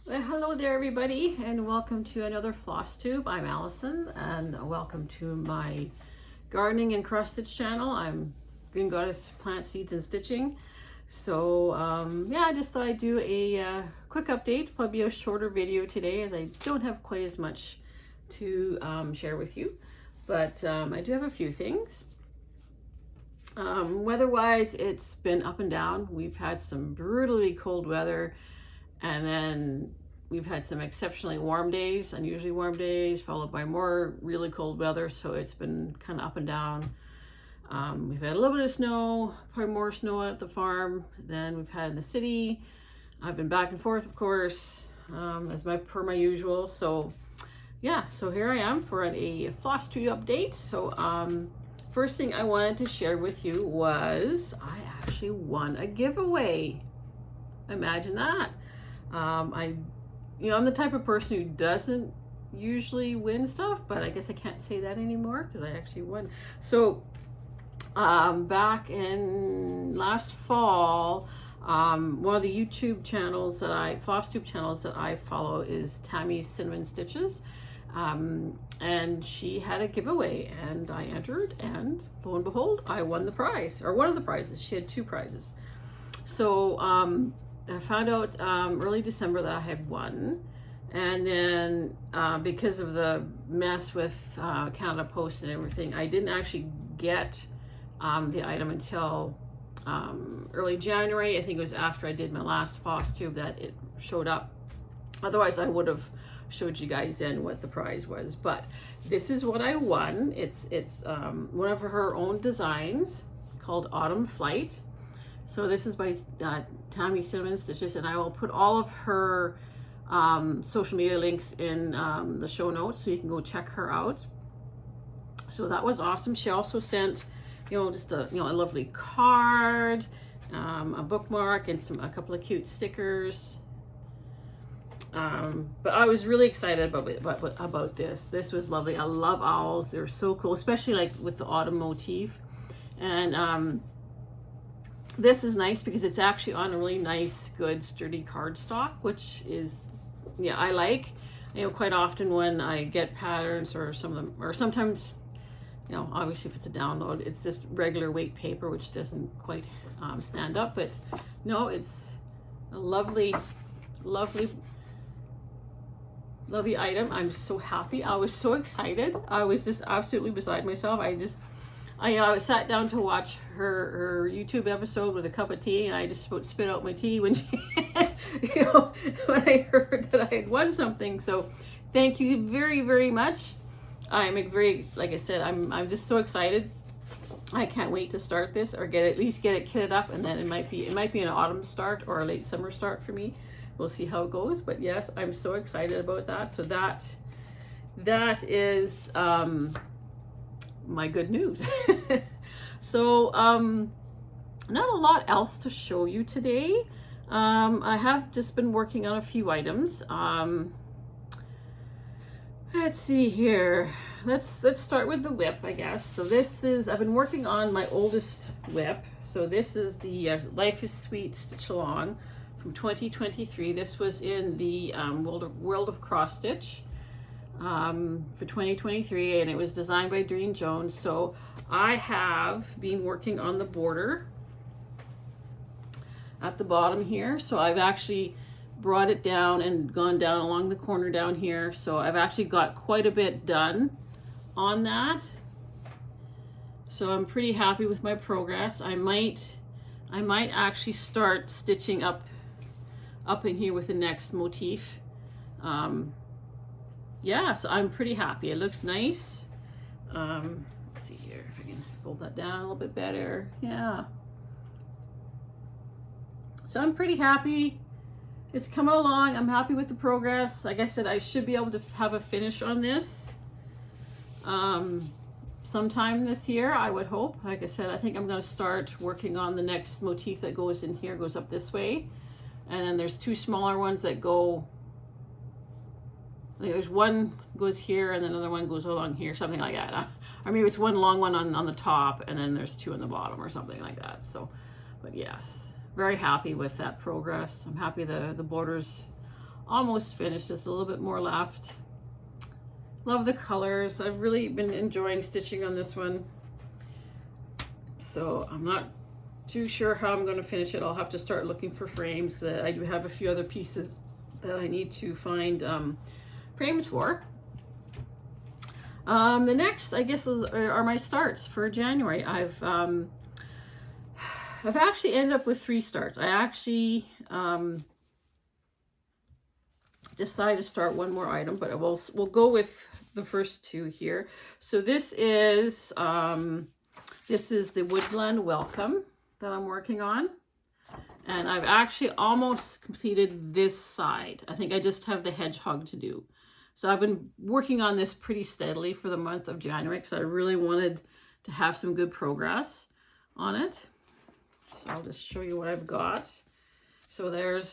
Well, hello there everybody, and welcome to another Flosstube. I'm Allison, and welcome to my gardening and cross stitch channel. I'm Green Goddess Plant Seeds and Stitching. So yeah, I just thought I'd do a quick update, probably a shorter video today as I don't have quite as much to share with you, but I do have a few things. Weather-wise, it's been up and down. We've had some brutally cold weather, and then we've had some exceptionally warm days, unusually warm days, followed by more really cold weather. So it's been kind of up and down. We've had a little bit of snow, probably more snow at the farm than we've had in the city. I've been back and forth, of course, as per my usual. So yeah, so here I am for a Flosstube update. So first thing I wanted to share with you was I actually won a giveaway. Imagine that. I'm the type of person who doesn't usually win stuff, but I guess I can't say that anymore because I actually won. So back in last fall, one of the YouTube channels Flosstube channels that I follow is Tammy's Cinnamon Stitches. And she had a giveaway and I entered, and lo and behold, I won the prize, or one of the prizes. She had two prizes. So I found out early December that I had won, and then because of the mess with Canada Post and everything, I didn't actually get the item until early January. I think it was after I did my last Flosstube that it showed up. Otherwise, I would have showed you guys then what the prize was. But this is what I won. It's one of her own designs called Autumn Flight. So this is by Tammy Cinnamon Stitches, and I will put all of her social media links in the show notes so you can go check her out. So that was awesome. She also sent, just a lovely card, a bookmark, and a couple of cute stickers. But I was really excited about this. This was lovely. I love owls. They're so cool, especially like with the autumn motif. And this is nice because it's actually on a really nice, good, sturdy cardstock, which is, yeah, I like. Quite often when I get patterns or some of them, or sometimes, obviously if it's a download, it's just regular weight paper, which doesn't quite stand up. But no, it's a lovely, lovely, lovely item. I'm so happy. I was so excited. I was just absolutely beside myself. I sat down to watch her YouTube episode with a cup of tea, and I just spit out my tea when she, when I heard that I had won something. So thank you very, very much. I'm like I said, I'm just so excited. I can't wait to start this, or at least get it kitted up, and then it might be an autumn start or a late summer start for me. We'll see how it goes. But yes, I'm so excited about that. So that is my good news. So not a lot else to show you today. I have just been working on a few items. Let's see here. Let's start with the whip, I guess. So I've been working on my oldest whip. So this is the Life is Sweet Stitchalong from 2023. This was in the World of Cross Stitch for 2023, and it was designed by Doreen Jones. So I have been working on the border at the bottom here. So I've actually brought it down and gone down along the corner down here. So I've actually got quite a bit done on that. So I'm pretty happy with my progress. I might actually start stitching up in here with the next motif. Yeah, so I'm pretty happy. It looks nice. Let's see here if I can fold that down a little bit better. Yeah. So I'm pretty happy. It's coming along. I'm happy with the progress. Like I said, I should be able to have a finish on this sometime this year, I would hope. Like I said, I think I'm going to start working on the next motif that goes in here, goes up this way. And then there's two smaller ones that go, there's one goes here and then another one goes along here, something like that. Or maybe it's one long one on the top and then there's two on the bottom or something like that. So, but yes, very happy with that progress. I'm happy the borders almost finished, just a little bit more left. Love the colors. I've really been enjoying stitching on this one. So I'm not too sure how I'm going to finish it. I'll have to start looking for frames. I do have a few other pieces that I need to find frames for. The next, I guess, are my starts for January. I've actually ended up with 3 starts. I actually decided to start one more item, but we'll go with the first 2 here. So this is the Woodland Welcome that I'm working on. And I've actually almost completed this side. I think I just have the hedgehog to do. So I've been working on this pretty steadily for the month of January because I really wanted to have some good progress on it. So I'll just show you what I've got. So there it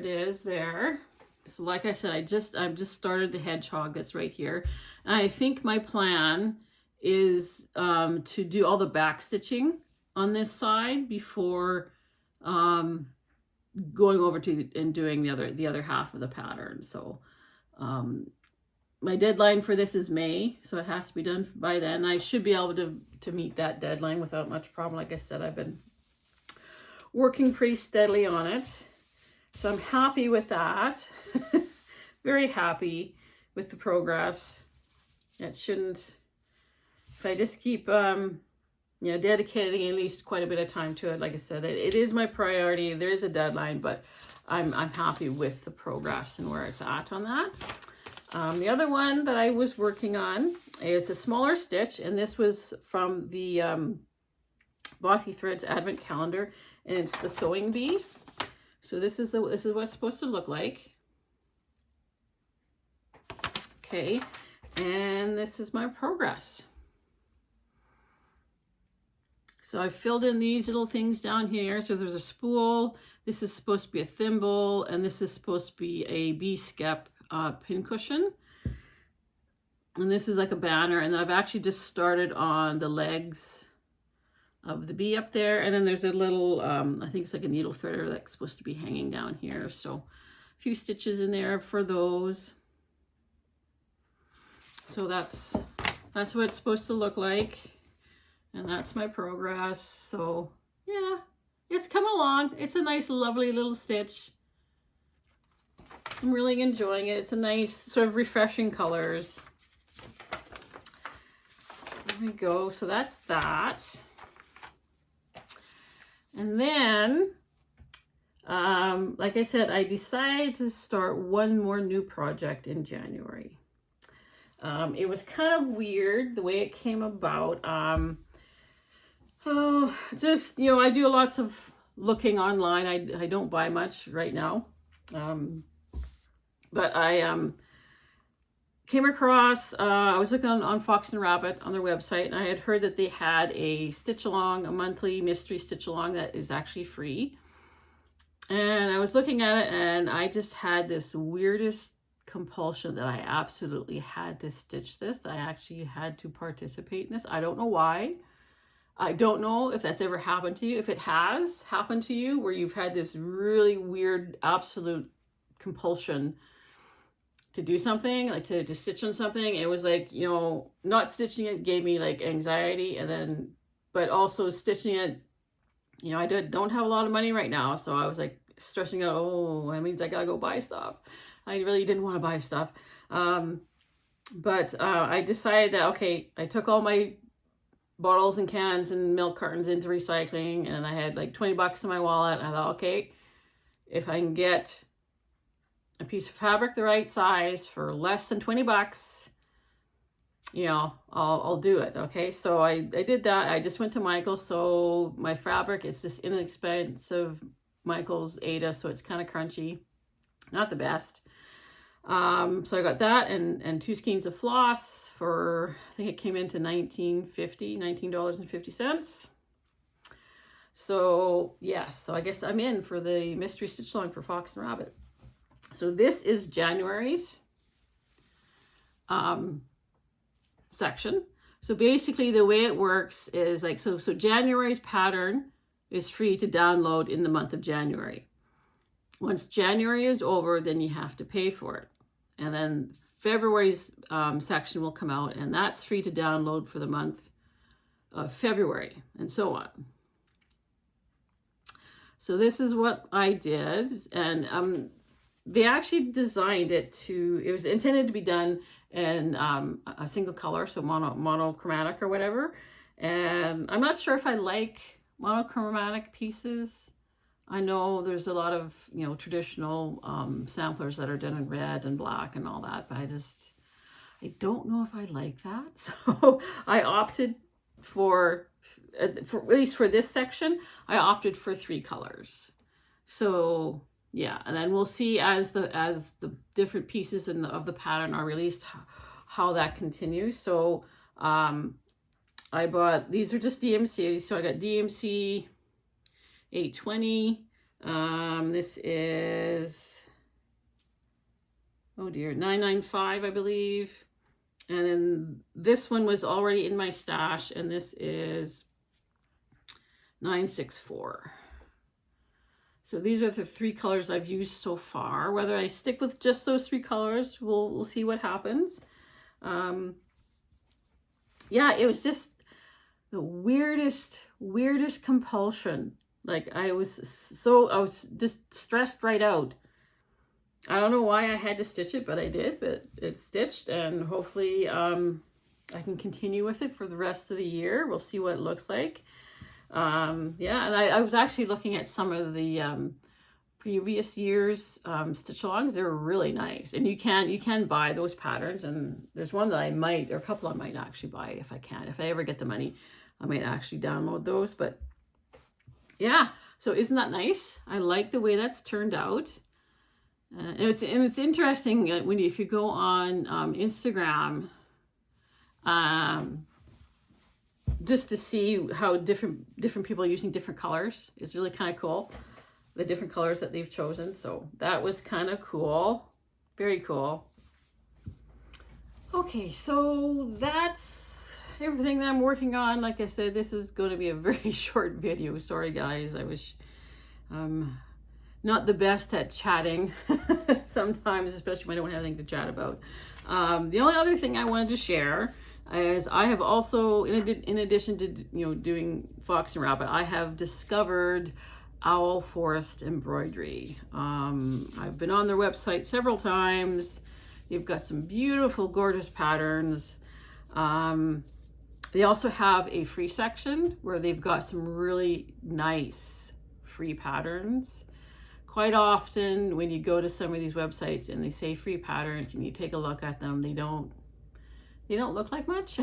is there. So like I said, I've just started the hedgehog that's right here. And I think my plan is to do all the back stitching on this side before going over to and doing the other half of the pattern. So my deadline for this is May, so it has to be done by then. I should be able to meet that deadline without much problem. Like I said, I've been working pretty steadily on it, so I'm happy with that. Very happy with the progress. It shouldn't, if I just keep dedicating at least quite a bit of time to it. Like I said, it is my priority. There is a deadline, but I'm happy with the progress and where it's at on that. The other one that I was working on is a smaller stitch, and this was from the Bothy Threads Advent Calendar, and it's the sewing bee. So this is what it's supposed to look like. Okay, and this is my progress. So I filled in these little things down here. So there's a spool. This is supposed to be a thimble, and this is supposed to be a bee skep pincushion. And this is like a banner. And then I've actually just started on the legs of the bee up there. And then there's a little, I think it's like a needle threader that's supposed to be hanging down here. So a few stitches in there for those. So that's what it's supposed to look like. And that's my progress. So yeah, it's come along. It's a nice, lovely little stitch. I'm really enjoying it. It's a nice, sort of refreshing colors. There we go. So that's that. And then, like I said, I decided to start one more new project in January. It was kind of weird the way it came about. Just, I do lots of looking online. I don't buy much right now. But I came across, I was looking on Fox and Rabbit on their website, and I had heard that they had a stitch along, a monthly mystery stitch along that is actually free. And I was looking at it, and I just had this weirdest compulsion that I absolutely had to stitch this. I actually had to participate in this. I don't know why. I don't know if that's ever happened to you. If it has happened to you, where you've had this really weird, absolute compulsion to do something, like to stitch on something. It was like, not stitching it gave me like anxiety, and then, but also stitching it, I don't have a lot of money right now. So I was like stressing out, oh, that means I gotta go buy stuff. I really didn't want to buy stuff. But I decided that, okay, I took all my bottles and cans and milk cartons into recycling, and I had like 20 bucks in my wallet. I thought, okay, if I can get a piece of fabric the right size for less than 20 bucks, I'll do it. Okay, so I did that. I just went to Michael's. So my fabric is just inexpensive Michael's Ada, so it's kind of crunchy, not the best. So I got that and 2 skeins of floss for, I think it came into $19.50. So yes, so I guess I'm in for the mystery stitch along for Fox and Rabbit. So this is January's section. So basically the way it works is like, so January's pattern is free to download in the month of January. Once January is over, then you have to pay for it. And then February's section will come out, and that's free to download for the month of February, and so on. So this is what I did, and they actually designed it to, it was intended to be done in a single color, so monochromatic or whatever. And I'm not sure if I like monochromatic pieces. I know there's a lot of, you know, traditional samplers that are done in red and black and all that, but I don't know if I like that. So I opted for at least for this section, I opted for 3 colors. So yeah, and then we'll see as the different pieces of the pattern are released, how that continues. So I bought, these are just DMC, so I got DMC 820. This is, oh dear, 995, I believe. And then this one was already in my stash, and this is 964. So these are the 3 colors I've used so far. Whether I stick with just those 3 colors, we'll see what happens. Yeah, it was just the weirdest compulsion. Like I was just stressed right out. I don't know why I had to stitch it, but I did. But it's stitched, and hopefully I can continue with it for the rest of the year. We'll see what it looks like. Yeah, and I was actually looking at some of the previous year's stitch-alongs. They're really nice, and you can buy those patterns. And there's one that I might, or a couple I might actually buy if I can. If I ever get the money, I might actually download those. But yeah, so isn't that nice? I like the way that's turned out. And it's interesting when if you go on Instagram, just to see how different people are using different colors. It's really kind of cool, the different colors that they've chosen. So that was kind of cool, very cool. Okay, so that's everything that I'm working on. Like I said, this is going to be a very short video. Sorry guys, I was not the best at chatting sometimes, especially when I don't have anything to chat about. The only other thing I wanted to share is I have also, in addition to, you know, doing fox and rabbit, I have discovered owl forest embroidery. I've been on their website several times. They've got some beautiful, gorgeous patterns. They also have a free section where they've got some really nice free patterns. Quite often when you go to some of these websites and they say free patterns and you take a look at them, they don't look like much.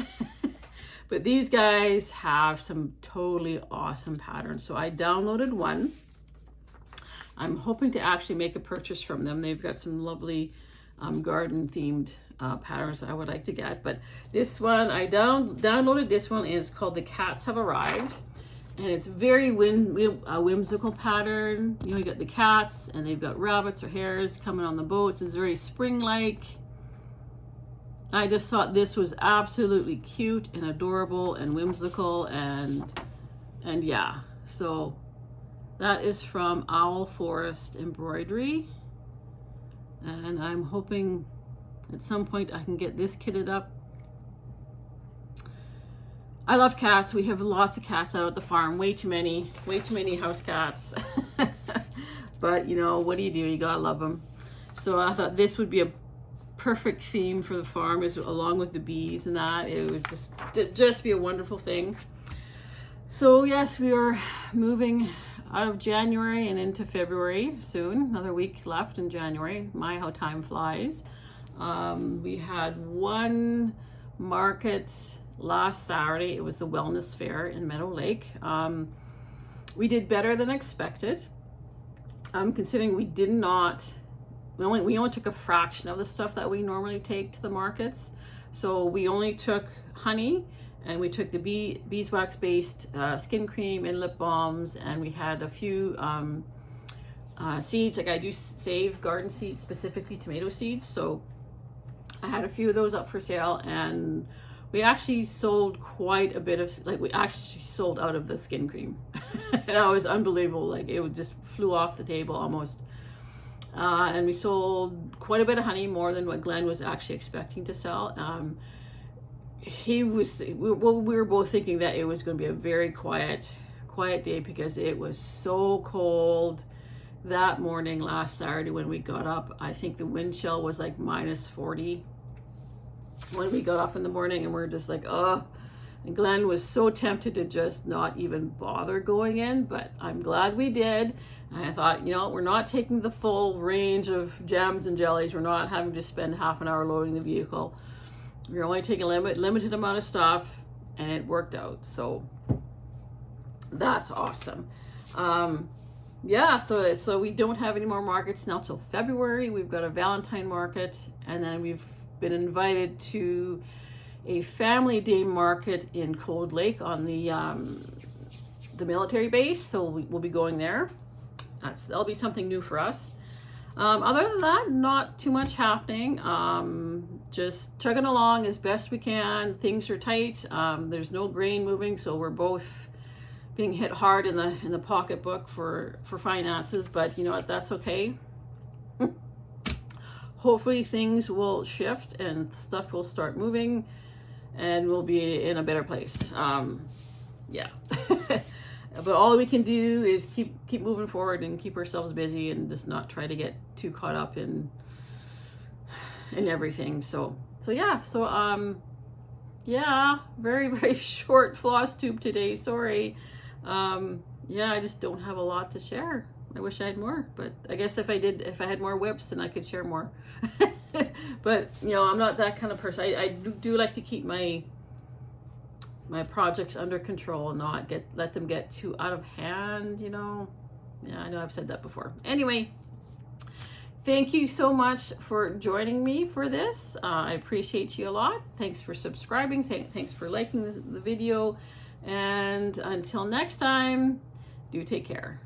But these guys have some totally awesome patterns. So I downloaded one. I'm hoping to actually make a purchase from them. They've got some lovely garden themed patterns that I would like to get. But this one, I downloaded this one, and it's called The Cats Have Arrived. And it's very whimsical pattern. You know, you got the cats, and they've got rabbits or hares coming on the boats. It's very spring-like. I just thought this was absolutely cute and adorable and whimsical, and yeah. So that is from Owl Forest Embroidery, and I'm hoping at some point I can get this kitted up. I love cats. We have lots of cats out at the farm. Way too many house cats. But you know, what do? You gotta love them. So I thought this would be a perfect theme for the farm, along with the bees and that. It would just be a wonderful thing. So yes, we are moving out of January and into February soon. Another week left in January. My, how time flies. We had one market last Saturday. It was the wellness fair in Meadow Lake. We did better than expected. Considering we did not, we only took a fraction of the stuff that we normally take to the markets. So we only took honey, and we took the beeswax based skin cream and lip balms, and we had a few seeds. Like I do save garden seeds, specifically tomato seeds. So I had a few of those up for sale, and we actually sold quite a bit of, like we actually sold out of the skin cream. And it was unbelievable. Like it just flew off the table almost. And we sold quite a bit of honey, more than what Glenn was actually expecting to sell. We were both thinking that it was going to be a very quiet day because it was so cold that morning last Saturday when we got up. I think the wind chill was like -40 when we got up in the morning, and we're just like, oh. And Glenn was so tempted to just not even bother going in, but I'm glad we did. And I thought, you know, we're not taking the full range of jams and jellies. We're not having to spend half an hour loading the vehicle. We're only taking a limited amount of stuff, and it worked out. So that's awesome. Yeah, so we don't have any more markets now till February. We've got a Valentine market, and then we've been invited to a family day market in Cold Lake on the military base, so we'll be going there. That'll be something new for us. Other than that, not too much happening. Just chugging along as best we can. Things are tight. There's no grain moving, so we're both being hit hard in the pocketbook for finances, but you know what, that's okay. Hopefully things will shift and stuff will start moving, and we'll be in a better place. Yeah. But all we can do is keep moving forward and keep ourselves busy and just not try to get too caught up in everything. So yeah. Yeah, very, very short floss tube today. Sorry. Yeah, I just don't have a lot to share. I wish I had more, but I guess if I had more whips, then I could share more. But you know, I'm not that kind of person. I do like to keep my projects under control and not let them get too out of hand, you know. Yeah, I know I've said that before. Anyway, thank you so much for joining me for this. I appreciate you a lot. Thanks for subscribing. Thanks for liking the video. And until next time, do take care.